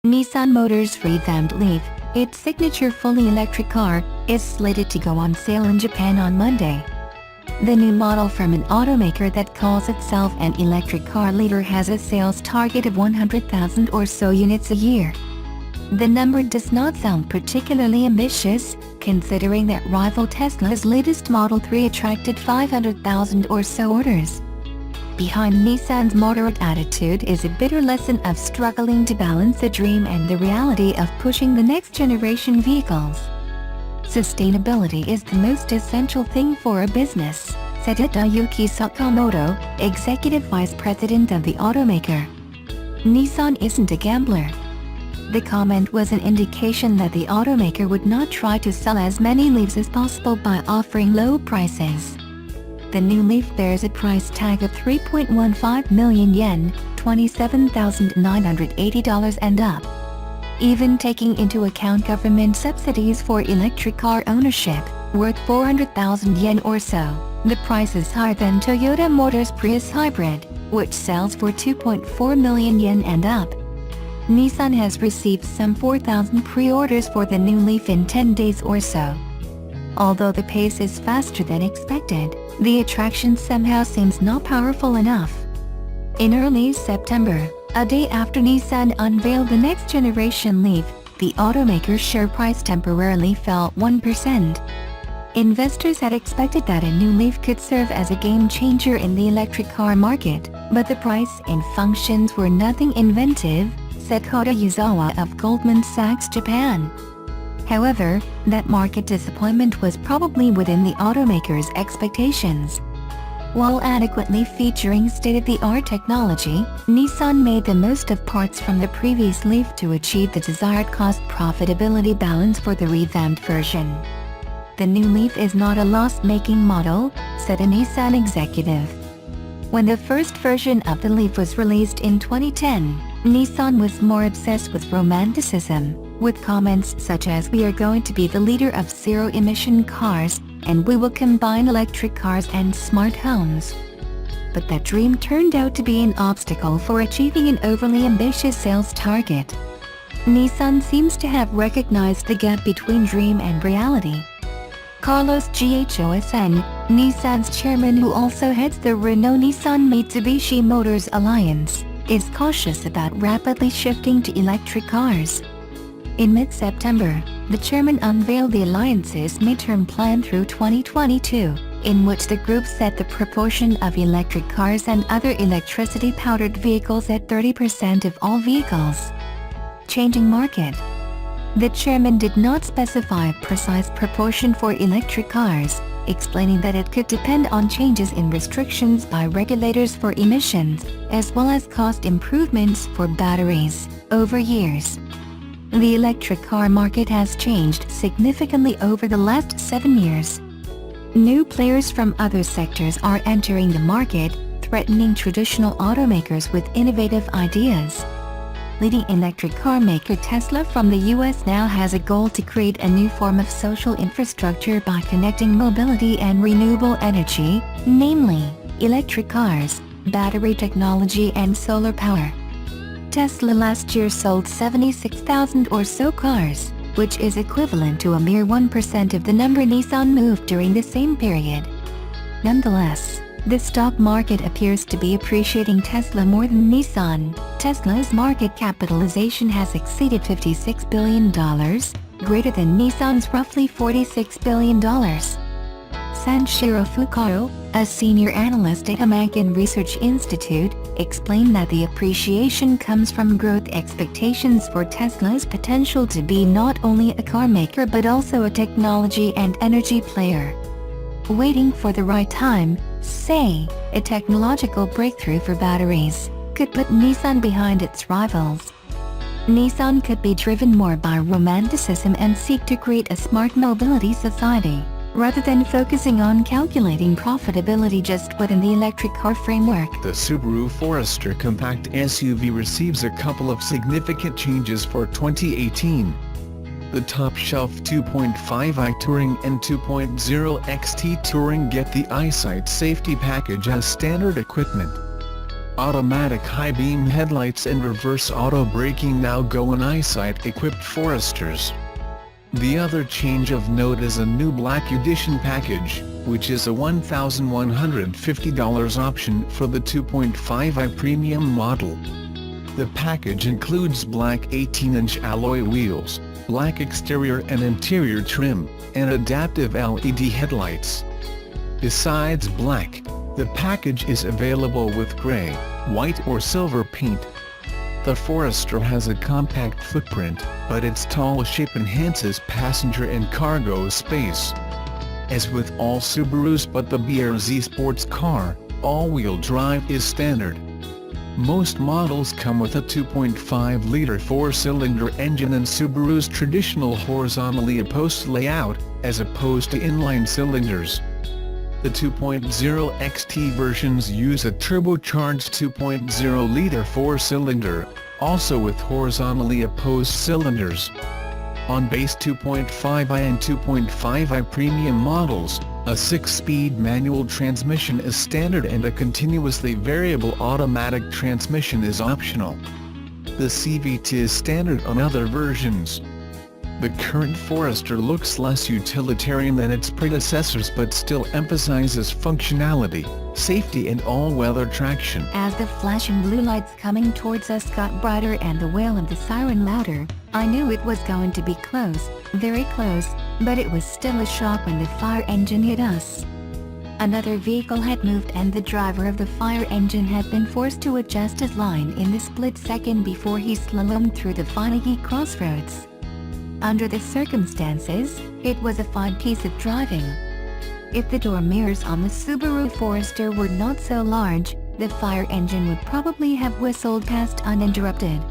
Nissan Motor's revamped Leaf, its signature fully electric car, is slated to go on sale in Japan on Monday. The new model from an automaker that calls itself an electric car leader has a sales target of 100,000 or so units a year. The number does not sound particularly ambitious, considering that rival Tesla's latest Model 3 attracted 500,000 or so orders. Behind Nissan's moderate attitude is a bitter lesson of struggling to balance the dream and the reality of pushing the next generation vehicles. Sustainability is the most essential thing for a business, said Hideyuki Sakamoto, executive vice president of the automaker. Nissan isn't a gambler. The comment was an indication that the automaker would not try to sell as many Leafs as possible by offering low prices. The new Leaf bears a price tag of 3.15 million yen, $27,980 and up. Even taking into account government subsidies for electric car ownership, worth 400,000 yen or so, the price is higher than Toyota Motor's Prius Hybrid, which sells for 2.4 million yen and up. Nissan has received some 4,000 pre-orders for the new Leaf in 10 days or so. Although the pace is faster than expected, the attraction somehow seems not powerful enough. In early September, a day after Nissan unveiled the next generation Leaf, the automaker's share price temporarily fell 1%. Investors had expected that a new Leaf could serve as a game-changer in the electric car market, but the price and functions were nothing inventive, said Hoda Yuzawa of Goldman Sachs Japan. However, that market disappointment was probably within the automaker's expectations. While adequately featuring state-of-the-art technology, Nissan made the most of parts from the previous Leaf to achieve the desired cost-profitability balance for the revamped version. The new Leaf is not a loss-making model, said a Nissan executive. When the first version of the Leaf was released in 2010, Nissan was more obsessed with romanticism, with comments such as "We are going to be the leader of zero-emission cars, and we will combine electric cars and smart homes." But that dream turned out to be an obstacle for achieving an overly ambitious sales target. Nissan seems to have recognized the gap between dream and reality. Carlos Ghosn, Nissan's chairman who also heads the Renault-Nissan-Mitsubishi Motors alliance, is cautious about rapidly shifting to electric cars. In mid-September, the chairman unveiled the alliance's midterm plan through 2022, in which the group set the proportion of electric cars and other electricity-powered vehicles at 30% of all vehicles. Changing market. The chairman did not specify a precise proportion for electric cars, explaining that it could depend on changes in restrictions by regulators for emissions, as well as cost improvements for batteries, over years. The electric car market has changed significantly over the last 7 years. New players from other sectors are entering the market, threatening traditional automakers with innovative ideas. Leading electric car maker Tesla from the US now has a goal to create a new form of social infrastructure by connecting mobility and renewable energy, namely, electric cars, battery technology and solar power. Tesla last year sold 76,000 or so cars, which is equivalent to a mere 1% of the number Nissan moved during the same period. Nonetheless, the stock market appears to be appreciating Tesla more than Nissan. Tesla's market capitalization has exceeded $56 billion, greater than Nissan's roughly $46 billion. Sanshiro Fukaro, a senior analyst at American Research Institute, explained that the appreciation comes from growth expectations for Tesla's potential to be not only a car maker but also a technology and energy player. Waiting for the right time, say, a technological breakthrough for batteries, could put Nissan behind its rivals. Nissan could be driven more by romanticism and seek to create a smart mobility society, rather than focusing on calculating profitability just within the electric car framework. The Subaru Forester compact SUV receives a couple of significant changes for 2018. The top-shelf 2.5i Touring and 2.0 XT Touring get the EyeSight safety package as standard equipment. Automatic high-beam headlights and reverse auto braking now go in eyesight-equipped Foresters. The other change of note is a new Black Edition package, which is a $1,150 option for the 2.5i Premium model. The package includes black 18-inch alloy wheels, black exterior and interior trim, and adaptive LED headlights. Besides black, the package is available with gray, white or silver paint. The Forester has a compact footprint, but its tall shape enhances passenger and cargo space. As with all Subarus but the BRZ sports car, all-wheel drive is standard. Most models come with a 2.5-liter four-cylinder engine and Subaru's traditional horizontally opposed layout, as opposed to inline cylinders. The 2.0 XT versions use a turbocharged 2.0-liter four-cylinder, also with horizontally opposed cylinders. On base 2.5i and 2.5i Premium models, a 6-speed manual transmission is standard and a continuously variable automatic transmission is optional. The CVT is standard on other versions. The current Forester looks less utilitarian than its predecessors but still emphasizes functionality, safety and all-weather traction. As the flashing blue lights coming towards us got brighter and the wail of the siren louder, I knew it was going to be close, very close, but it was still a shock when the fire engine hit us. Another vehicle had moved and the driver of the fire engine had been forced to adjust his line in the split second before he slalomed through the finicky crossroads. Under the circumstances, it was a fine piece of driving. If the door mirrors on the Subaru Forester were not so large, the fire engine would probably have whistled past uninterrupted.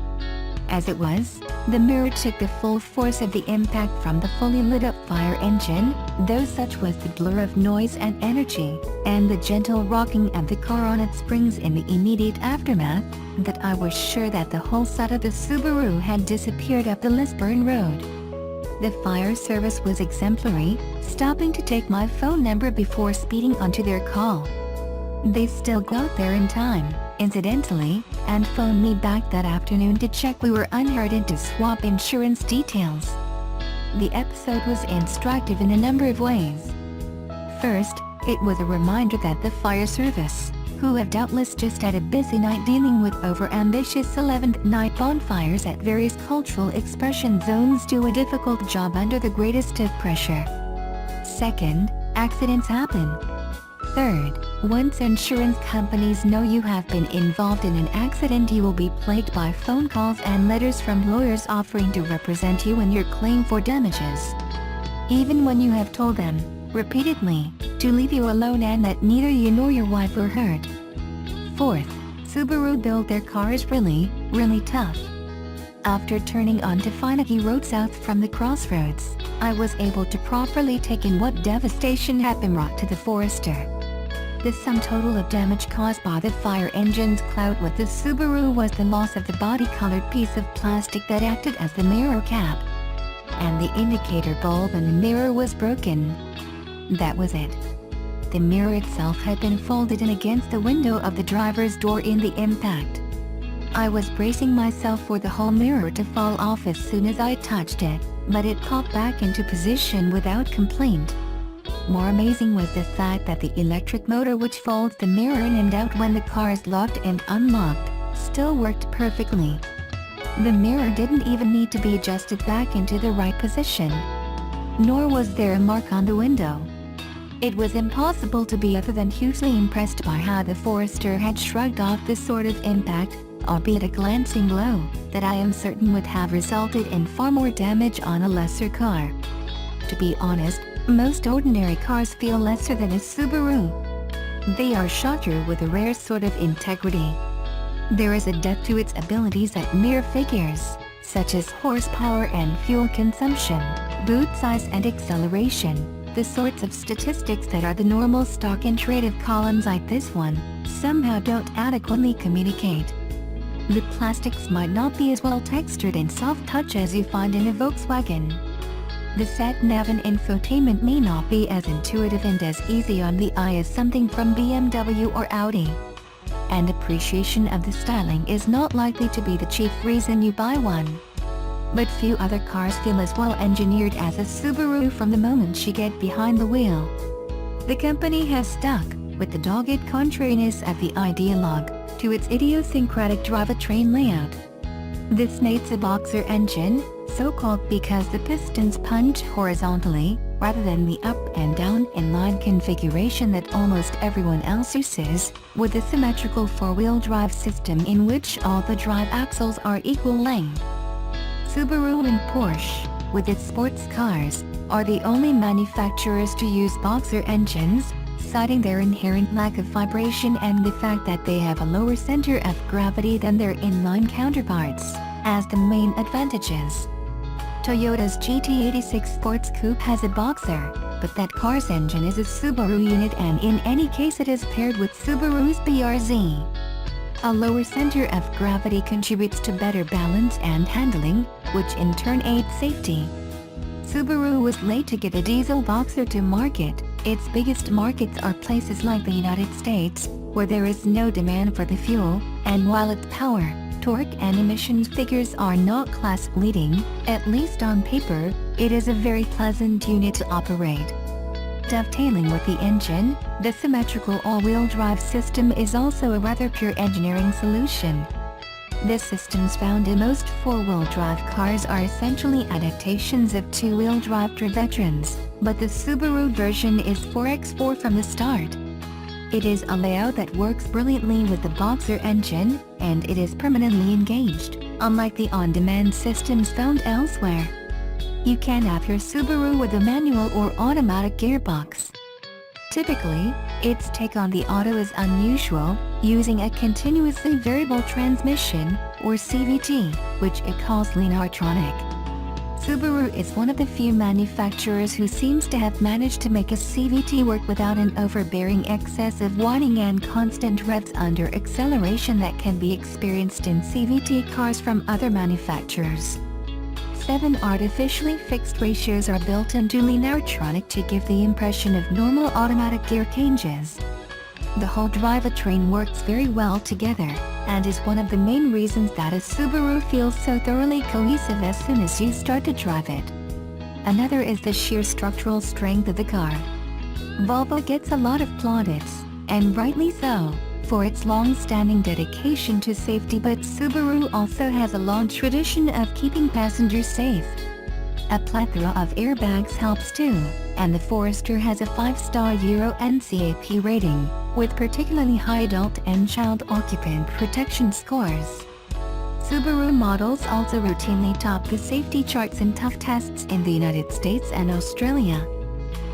As it was, the mirror took the full force of the impact from the fully lit up fire engine, though such was the blur of noise and energy, and the gentle rocking of the car on its springs in the immediate aftermath, that I was sure that the whole side of the Subaru had disappeared up the Lisburn Road. The fire service was exemplary, stopping to take my phone number before speeding onto their call. They still got there in time, incidentally, and phoned me back that afternoon to check we were unhurt and to swap insurance details. The episode was instructive in a number of ways. First, it was a reminder that the fire service, who have doubtless just had a busy night dealing with over-ambitious 11th night bonfires at various cultural expression zones, do a difficult job under the greatest of pressure. Second, accidents happen. Third, once insurance companies know you have been involved in an accident, you will be plagued by phone calls and letters from lawyers offering to represent you in your claim for damages. Even when you have told them, repeatedly, to leave you alone and that neither you nor your wife were hurt. Fourth, Subaru built their cars really, really tough. After turning onto finicky road south from the crossroads, I was able to properly take in what devastation had been wrought to the Forester. The sum total of damage caused by the fire engine's clout with the Subaru was the loss of the body-colored piece of plastic that acted as the mirror cap. And the indicator bulb in the mirror was broken. That was it. The mirror itself had been folded in against the window of the driver's door in the impact. I was bracing myself for the whole mirror to fall off as soon as I touched it, but it popped back into position without complaint. More amazing was the fact that the electric motor which folds the mirror in and out when the car is locked and unlocked, still worked perfectly. The mirror didn't even need to be adjusted back into the right position. Nor was there a mark on the window. It was impossible to be other than hugely impressed by how the Forester had shrugged off this sort of impact, albeit a glancing blow, that I am certain would have resulted in far more damage on a lesser car. To be honest, most ordinary cars feel lesser than a Subaru. They are shot through with a rare sort of integrity. There is a depth to its abilities that mere figures, such as horsepower and fuel consumption, boot size and acceleration, the sorts of statistics that are the normal stock in trade of columns like this one, somehow don't adequately communicate. The plastics might not be as well textured and soft touch as you find in a Volkswagen. The sat-nav and infotainment may not be as intuitive and as easy on the eye as something from BMW or Audi. and appreciation of the styling is not likely to be the chief reason you buy one. But few other cars feel as well engineered as a Subaru from the moment you get behind the wheel. The company has stuck with the dogged contrariness of the ideologue to its idiosyncratic drivetrain layout. This needs a boxer engine, so-called because the pistons punch horizontally, rather than the up and down inline configuration that almost everyone else uses, with a symmetrical four-wheel drive system in which all the drive axles are equal length. Subaru and Porsche, with its sports cars, are the only manufacturers to use boxer engines, citing their inherent lack of vibration and the fact that they have a lower center of gravity than their inline counterparts, as the main advantages. Toyota's GT86 Sports Coupe has a boxer, but that car's engine is a Subaru unit, and in any case it is paired with Subaru's BRZ. A lower center of gravity contributes to better balance and handling, which in turn aids safety. Subaru was late to get a diesel boxer to market. Its biggest markets are places like the United States, where there is no demand for the fuel, and while its power, torque and emissions figures are not class-leading, at least on paper, it is a very pleasant unit to operate. Dovetailing with the engine, the symmetrical all-wheel drive system is also a rather pure engineering solution. The systems found in most four-wheel drive cars are essentially adaptations of two-wheel drive veterans, but the Subaru version is 4x4 from the start. It is a layout that works brilliantly with the boxer engine, and it is permanently engaged, unlike the on-demand systems found elsewhere. You can have your Subaru with a manual or automatic gearbox. Typically, its take on the auto is unusual, using a continuously variable transmission, or CVT, which it calls lineartronic. Subaru is one of the few manufacturers who seems to have managed to make a CVT work without an overbearing excess of whining and constant revs under acceleration that can be experienced in CVT cars from other manufacturers. 7 artificially fixed ratios are built into lineartronic to give the impression of normal automatic gear changes. The whole drivetrain works very well together, and is one of the main reasons that a Subaru feels so thoroughly cohesive as soon as you start to drive it. Another is the sheer structural strength of the car. Volvo gets a lot of plaudits, and rightly so, for its long-standing dedication to safety, but Subaru also has a long tradition of keeping passengers safe. A plethora of airbags helps too, and the Forester has a 5-star Euro NCAP rating, with particularly high adult and child occupant protection scores. Subaru models also routinely top the safety charts in tough tests in the United States and Australia.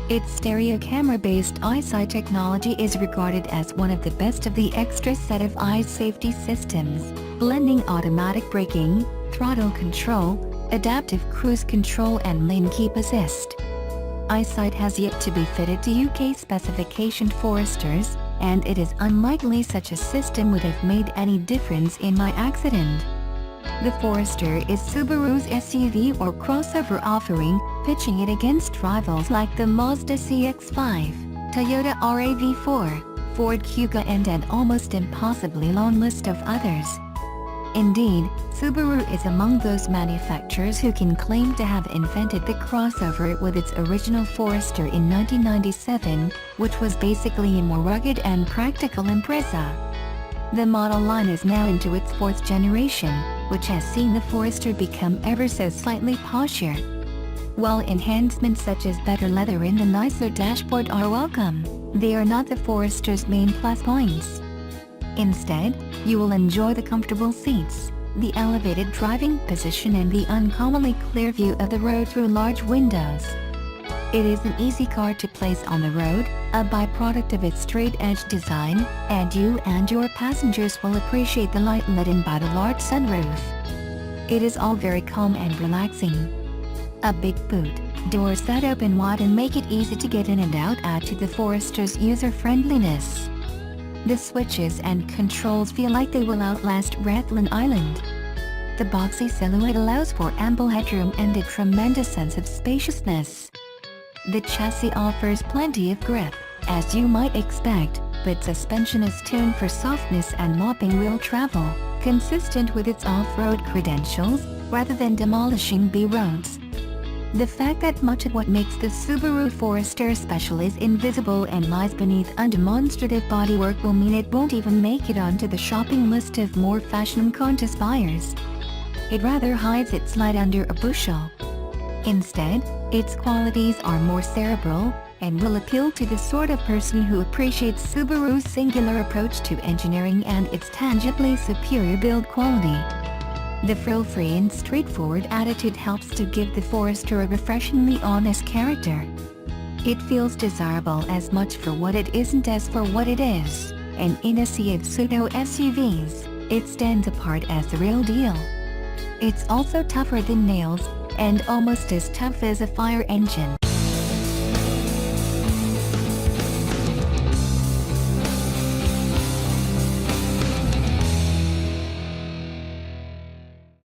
Its stereo camera-based eyesight technology is regarded as one of the best of the extra set of eyes safety systems, blending automatic braking, throttle control, adaptive cruise control and lane keep assist. Eyesight has yet to be fitted to UK specification Foresters, and it is unlikely such a system would have made any difference in my accident. The Forester is Subaru's SUV or crossover offering, pitching it against rivals like the Mazda CX-5, Toyota RAV4, Ford Kuga and an almost impossibly long list of others. Indeed, Subaru is among those manufacturers who can claim to have invented the crossover with its original Forester in 1997, which was basically a more rugged and practical Impreza. The model line is now into its 4th generation, which has seen the Forester become ever so slightly posher. While enhancements such as better leather and a nicer dashboard are welcome, they are not the Forester's main plus points. Instead, you will enjoy the comfortable seats, the elevated driving position and the uncommonly clear view of the road through large windows. It is an easy car to place on the road, a byproduct of its straight-edge design, and you and your passengers will appreciate the light let in by the large sunroof. It is all very calm and relaxing. A big boot, doors that open wide and make it easy to get in and out add to the Forester's user-friendliness. The switches and controls feel like they will outlast Rathlin Island. The boxy silhouette allows for ample headroom and a tremendous sense of spaciousness. The chassis offers plenty of grip, as you might expect, but suspension is tuned for softness and mopping wheel travel, consistent with its off-road credentials, rather than demolishing B-roads. The fact that much of what makes the Subaru Forester special is invisible and lies beneath undemonstrative bodywork will mean it won't even make it onto the shopping list of more fashion-conscious buyers. It rather hides its light under a bushel. Instead, its qualities are more cerebral, and will appeal to the sort of person who appreciates Subaru's singular approach to engineering and its tangibly superior build quality. The frill-free and straightforward attitude helps to give the Forester a refreshingly honest character. It feels desirable as much for what it isn't as for what it is, and in a sea of pseudo-SUVs, it stands apart as the real deal. It's also tougher than nails, and almost as tough as a fire engine.